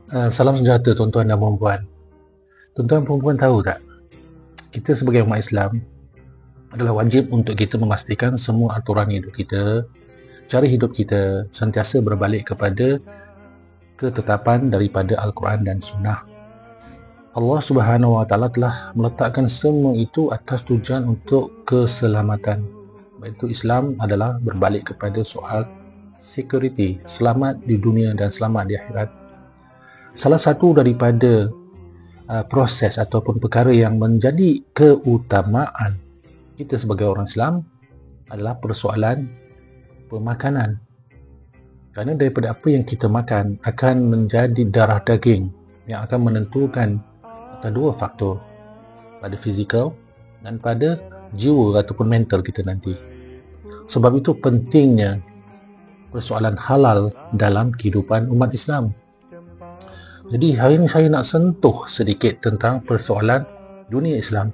Salam sejahtera tuan-tuan dan puan-puan. Tuan-tuan dan puan-puan tahu tak, kita sebagai umat Islam adalah wajib untuk kita memastikan semua aturan hidup kita, cara hidup kita sentiasa berbalik kepada ketetapan daripada Al-Quran dan Sunnah. Allah Subhanahu Wa Taala telah meletakkan semua itu atas tujuan untuk keselamatan. Iaitu Islam adalah berbalik kepada soal security, selamat di dunia dan selamat di akhirat. Salah satu daripada proses ataupun perkara yang menjadi keutamaan kita sebagai orang Islam adalah persoalan pemakanan. Kerana daripada apa yang kita makan akan menjadi darah daging yang akan menentukan atas dua faktor, pada fizikal dan pada jiwa ataupun mental kita nanti. Sebab itu pentingnya persoalan halal dalam kehidupan umat Islam. Jadi hari ini saya nak sentuh sedikit tentang persoalan dunia Islam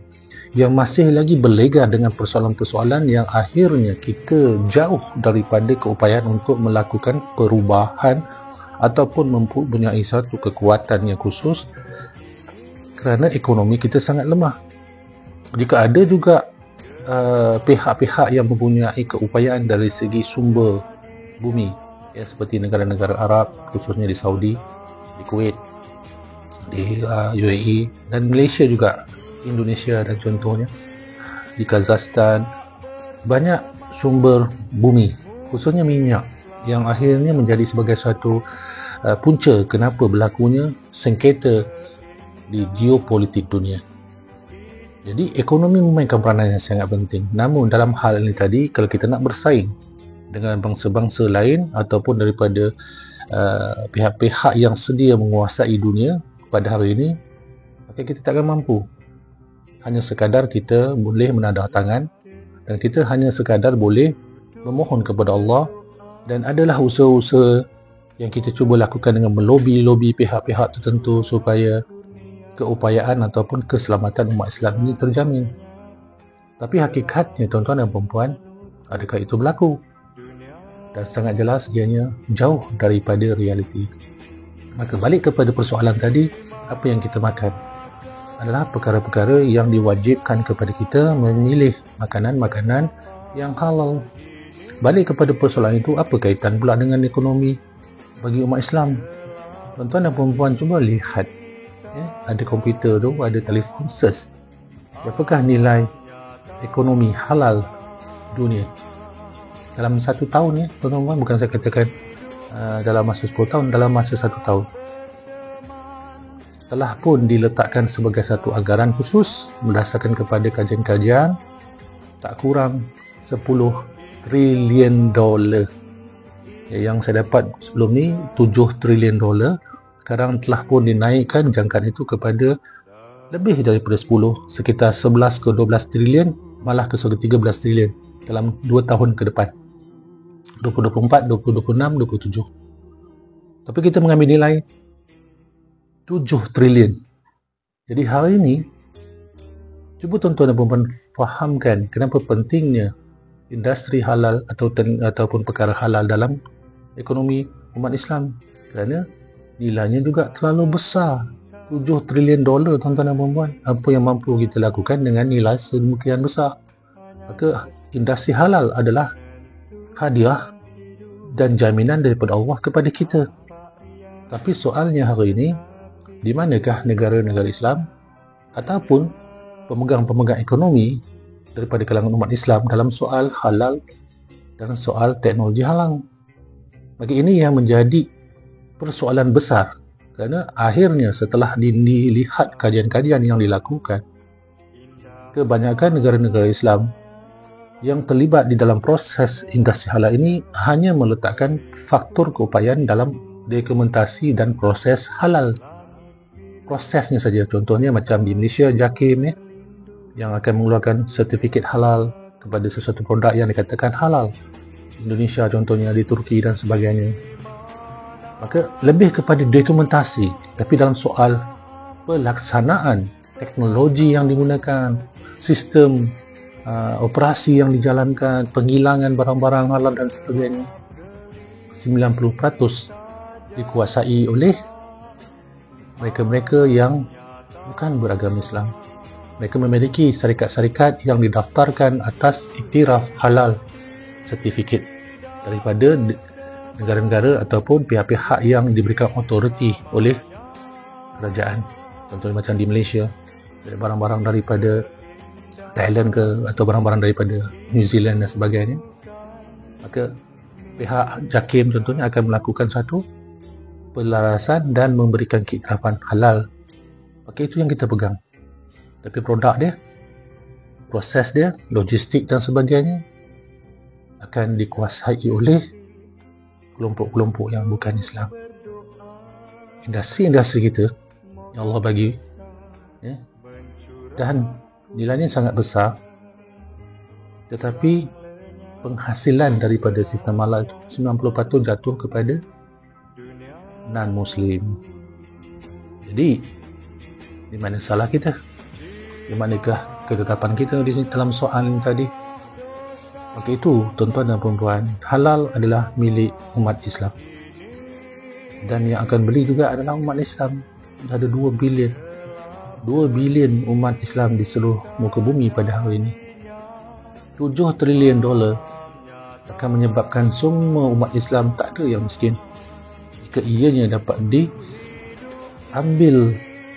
yang masih lagi berlega dengan persoalan-persoalan yang akhirnya kita jauh daripada keupayaan untuk melakukan perubahan ataupun mempunyai satu kekuatan yang khusus kerana ekonomi kita sangat lemah. Jika ada juga pihak-pihak yang mempunyai keupayaan dari segi sumber bumi, ya, seperti negara-negara Arab, khususnya di Saudi, di Kuwait, di UAE dan Malaysia juga, Indonesia dan contohnya, di Kazakhstan, banyak sumber bumi, khususnya minyak, yang akhirnya menjadi sebagai satu punca kenapa berlakunya sengketa di geopolitik dunia. Jadi ekonomi memainkan peranan yang sangat penting. Namun dalam hal ini tadi, kalau kita nak bersaing dengan bangsa-bangsa lain ataupun daripada pihak-pihak yang sedia menguasai dunia pada hari ini, maka kita takkan mampu. Hanya sekadar kita boleh menadah tangan dan kita hanya sekadar boleh memohon kepada Allah, dan adalah usaha-usaha yang kita cuba lakukan dengan melobi-lobi pihak-pihak tertentu supaya keupayaan ataupun keselamatan umat Islam ini terjamin. Tapi hakikatnya tuan-tuan dan puan-puan, adakah itu berlaku? Dan sangat jelas ianya jauh daripada realiti. Maka balik kepada persoalan tadi, apa yang kita makan adalah perkara-perkara yang diwajibkan kepada kita memilih makanan-makanan yang halal. Balik kepada persoalan itu, apa kaitan pula dengan ekonomi bagi umat Islam? Tuan-tuan dan puan-puan cuba lihat, ya, ada komputer tu, ada telefon, search berapakah nilai ekonomi halal dunia dalam 1 tahun, ya tuan-tuan, bukan saya katakan dalam masa 10 tahun, dalam masa 1 tahun telah pun diletakkan sebagai satu anggaran khusus berdasarkan kepada kajian-kajian tak kurang 10 trilion dolar. Yang saya dapat sebelum ni 7 trilion dolar, sekarang telah pun dinaikkan jangkaan itu kepada lebih daripada 10, sekitar 11 ke 12 trilion, malah ke 13 trilion dalam 2 tahun ke depan, 2024, 2026, 2027. Tapi kita mengambil nilai 7 trilion. Jadi hari ini, cuba tuan-tuan dan puan-puan fahamkan kenapa pentingnya industri halal ataupun perkara halal dalam ekonomi umat Islam. Kerana nilainya juga terlalu besar, 7 trilion dolar tuan-tuan dan puan-puan. Apa yang mampu kita lakukan dengan nilai sedemikian besar? Maka industri halal adalah hadiah dan jaminan daripada Allah kepada kita. Tapi soalnya hari ini, di manakah negara-negara Islam ataupun pemegang-pemegang ekonomi daripada kalangan umat Islam dalam soal halal dan soal teknologi halal? Maka ini yang menjadi persoalan besar, kerana akhirnya setelah dilihat kajian-kajian yang dilakukan, kebanyakan negara-negara Islam yang terlibat di dalam proses industri halal ini hanya meletakkan faktor keupayaan dalam dokumentasi dan proses halal. Prosesnya saja, contohnya macam di Malaysia, JAKIM, ya, yang akan mengeluarkan sertifikat halal kepada sesuatu produk yang dikatakan halal. Indonesia contohnya, di Turki dan sebagainya. Maka lebih kepada dokumentasi, tapi dalam soal pelaksanaan, teknologi yang digunakan, sistem operasi yang dijalankan, penghilangan barang-barang halal dan sebagainya, 90% dikuasai oleh mereka-mereka yang bukan beragama Islam. Mereka memiliki syarikat-syarikat yang didaftarkan atas iktiraf halal sertifikat daripada negara-negara ataupun pihak-pihak yang diberikan autoriti oleh kerajaan. Contohnya macam di Malaysia, ada barang-barang daripada Thailand ke atau barang-barang daripada New Zealand dan sebagainya. Maka pihak JAKIM contohnya akan melakukan satu pelarasan dan memberikan keiktirafan halal. Maka itu yang kita pegang. Tapi produk dia, proses dia, logistik dan sebagainya akan dikuasai oleh kelompok-kelompok yang bukan Islam. Industri-industri kita yang Allah bagi, ya, dan nilainya sangat besar, tetapi penghasilan daripada sistem halal itu 90% jatuh kepada non-Muslim. Jadi di mana salah kita? Di manakah kegagapan kita di sini dalam soal ini tadi? Maka itu, tuan-tuan dan puan-puan, halal adalah milik umat Islam. Dan yang akan beli juga adalah umat Islam. Ada 2 bilion. 2 bilion umat Islam di seluruh muka bumi pada hari ini. 7 trilion dolar akan menyebabkan semua umat Islam tak ada yang miskin. Jika ianya dapat diambil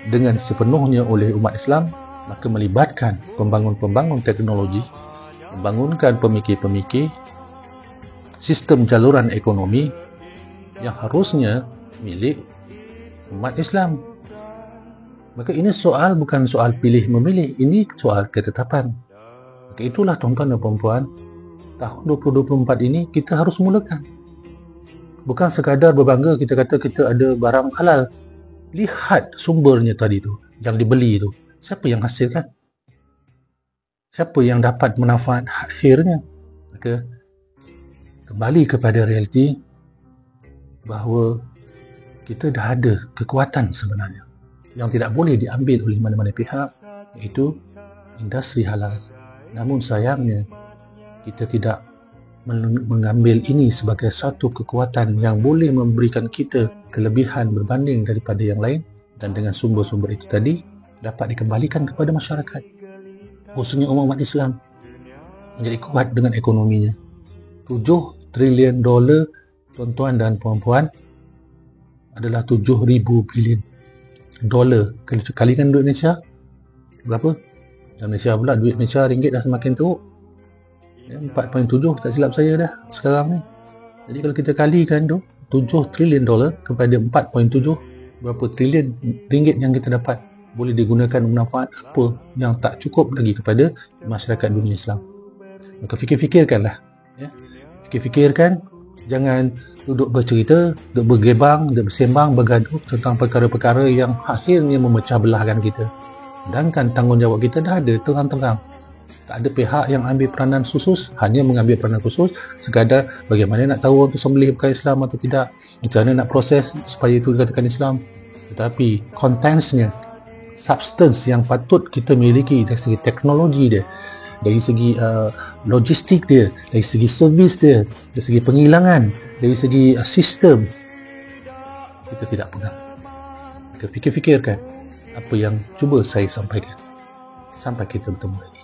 dengan sepenuhnya oleh umat Islam, maka melibatkan pembangun-pembangun teknologi, membangunkan pemikir-pemikir, sistem jaluran ekonomi yang harusnya milik umat Islam. Maka ini soal bukan soal pilih memilih, ini soal ketetapan. Maka itulah tuan-tuan dan puan-puan, tahun 2024 ini kita harus mulakan. Bukan sekadar berbangga kita kata kita ada barang halal. Lihat sumbernya tadi tu, yang dibeli tu. Siapa yang hasilkan? Siapa yang dapat manfaat akhirnya? Maka kembali kepada realiti bahawa kita dah ada kekuatan sebenarnya yang tidak boleh diambil oleh mana-mana pihak, iaitu industri halal. Namun sayangnya kita tidak mengambil ini sebagai satu kekuatan yang boleh memberikan kita kelebihan berbanding daripada yang lain, dan dengan sumber-sumber itu tadi dapat dikembalikan kepada masyarakat, khususnya umat Islam, menjadi kuat dengan ekonominya. 7 trilion dolar, tuan-tuan dan puan-puan, adalah 7,000 bilion dolar. Kalikan duit Malaysia berapa? Dan Malaysia pula, duit Malaysia ringgit dah semakin teruk, 4.7 tak silap saya dah sekarang ni. Jadi kalau kita kalikan tu 7 trilion dolar kepada 4.7, berapa trilion ringgit yang kita dapat boleh digunakan manfaat apa yang tak cukup lagi kepada masyarakat dunia Islam. Maka fikir-fikirkanlah, ya. Fikir-fikirkan, jangan duduk bercerita, duduk bergebang, duduk bersembang, bergaduh tentang perkara-perkara yang akhirnya memecah belahkan kita. Sedangkan tanggungjawab kita dah ada terang-terang. Tak ada pihak yang ambil peranan khusus, hanya mengambil peranan khusus sekadar bagaimana nak tahu untuk sembelih bukan Islam atau tidak, macam mana nak proses supaya itu dikatakan Islam. Tetapi kontennya, substance yang patut kita miliki dari segi teknologi dia, dari segi logistik dia, dari segi servis dia, dari segi penghilangan, dari segi sistem, kita tidak pegang. Kita fikir-fikirkan apa yang cuba saya sampaikan. Sampai kita bertemu lagi.